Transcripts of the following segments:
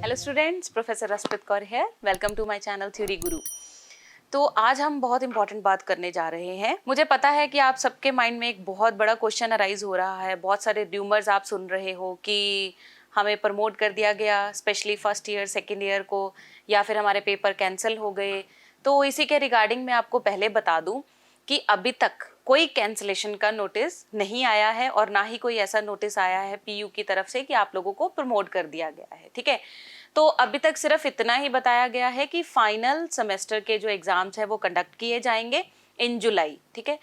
Hello students, professor Raspreet Kaur है। Welcome to my channel theory Guru. तो आज हम बहुत इंपॉर्टेंट बात करने जा रहे हैं। मुझे पता है कि आप सबके माइंड में एक बहुत बड़ा क्वेश्चन अराइज हो रहा है। बहुत सारे र्यूमर्स आप सुन रहे हो कि हमें प्रमोट कर दिया गया, specially first year second year को, या फिर हमारे पेपर कैंसिल हो गए। तो इसी के रिगार्डिंग मैं आपको पहले बता दूं कि अभी तक कोई कैंसिलेशन का नोटिस नहीं आया है और ना ही कोई ऐसा नोटिस आया है पीयू की तरफ से कि आप लोगों को प्रमोट कर दिया गया है। ठीक है, तो अभी तक सिर्फ इतना ही बताया गया है कि फाइनल सेमेस्टर के जो एग्जाम्स है वो कंडक्ट किए जाएंगे इन जुलाई। ठीक है,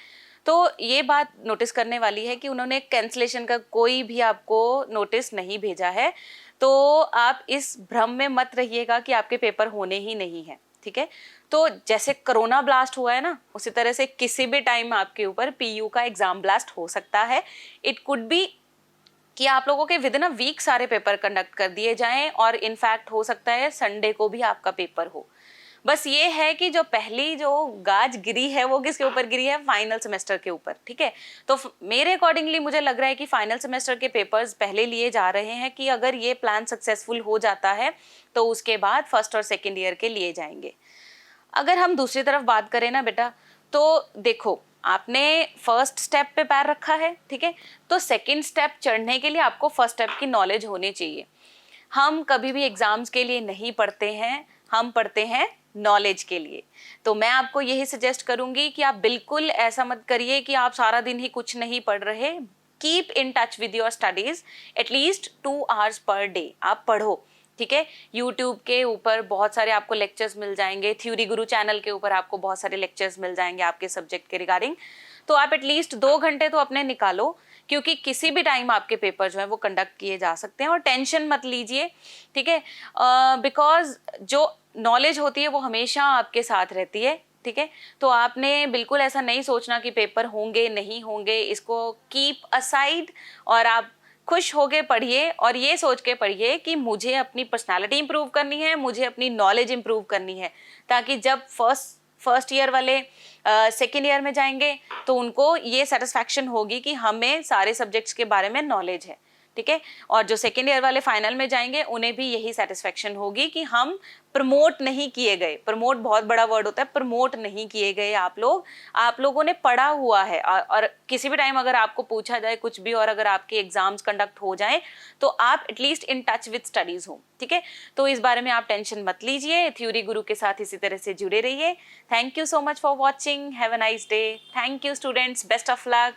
तो ये बात नोटिस करने वाली है कि उन्होंने कैंसिलेशन का कोई भी आपको नोटिस नहीं भेजा है। तो आप इस भ्रम में मत रहिएगा कि आपके पेपर होने ही नहीं है। ठीक है, तो जैसे कोरोना ब्लास्ट हुआ है ना, उसी तरह से किसी भी टाइम आपके ऊपर पीयू का एग्जाम ब्लास्ट हो सकता है। इट कुड बी कि आप लोगों के विद इन अ वीक सारे पेपर कंडक्ट कर दिए जाएं और इनफैक्ट हो सकता है संडे को भी आपका पेपर हो। बस ये है कि जो पहली जो गाज गिरी है वो किसके ऊपर गिरी है? फाइनल सेमेस्टर के ऊपर। ठीक है, तो मेरे अकॉर्डिंगली मुझे लग रहा है कि फाइनल सेमेस्टर के पेपर्स पहले लिए जा रहे हैं कि अगर ये प्लान सक्सेसफुल हो जाता है तो उसके बाद फर्स्ट और सेकेंड ईयर के लिए जाएंगे। अगर हम दूसरी तरफ बात करें ना बेटा, तो देखो आपने फर्स्ट स्टेप पे पैर रखा है। ठीक है, तो सेकंड स्टेप चढ़ने के लिए आपको फर्स्ट स्टेप की नॉलेज होनी चाहिए। हम कभी भी एग्जाम्स के लिए नहीं पढ़ते हैं, हम पढ़ते हैं नॉलेज के लिए। तो मैं आपको यही सजेस्ट करूंगी कि आप बिल्कुल ऐसा मत करिए कि आप सारा दिन ही कुछ नहीं पढ़ रहे। Keep in touch with your studies, at least 2 hours per day आप पढ़ो। ठीक है, यूट्यूब के ऊपर बहुत सारे आपको लेक्चर्स मिल जाएंगे, थ्योरी गुरु चैनल के ऊपर आपको बहुत सारे लेक्चर्स मिल जाएंगे आपके सब्जेक्ट के रिगार्डिंग। तो आप एटलीस्ट 2 घंटे तो अपने निकालो, क्योंकि किसी भी टाइम आपके पेपर जो है वो कंडक्ट किए जा सकते हैं और टेंशन मत लीजिए। ठीक है, बिकॉज जो नॉलेज होती है वो हमेशा आपके साथ रहती है। ठीक है, तो आपने बिल्कुल ऐसा नहीं सोचना कि पेपर होंगे नहीं होंगे, इसको कीप असाइड और आप खुश होके पढ़िए और ये सोच के पढ़िए कि मुझे अपनी पर्सनालिटी इंप्रूव करनी है, मुझे अपनी नॉलेज इंप्रूव करनी है, ताकि जब फर्स्ट ईयर वाले सेकेंड ईयर में जाएंगे तो उनको ये सेटिस्फैक्शन होगी कि हमें सारे सब्जेक्ट्स के बारे में नॉलेज है। ठीक है, और जो सेकेंड ईयर वाले फाइनल में जाएंगे उन्हें भी यही सेटिस्फैक्शन होगी कि हम प्रमोट नहीं किए गए। प्रमोट बहुत बड़ा वर्ड होता है, प्रमोट नहीं किए गए आप लोगों ने पढ़ा हुआ है। और किसी भी टाइम अगर आपको पूछा जाए कुछ भी और अगर आपके एग्जाम्स कंडक्ट हो जाए तो आप at least in touch with studies हो। ठीक है, तो इस बारे में आप टेंशन मत लीजिए, थ्योरी गुरु के साथ इसी तरह से जुड़े रहिए। Thank you so much for watching, have a nice day. Thank you students, best of luck.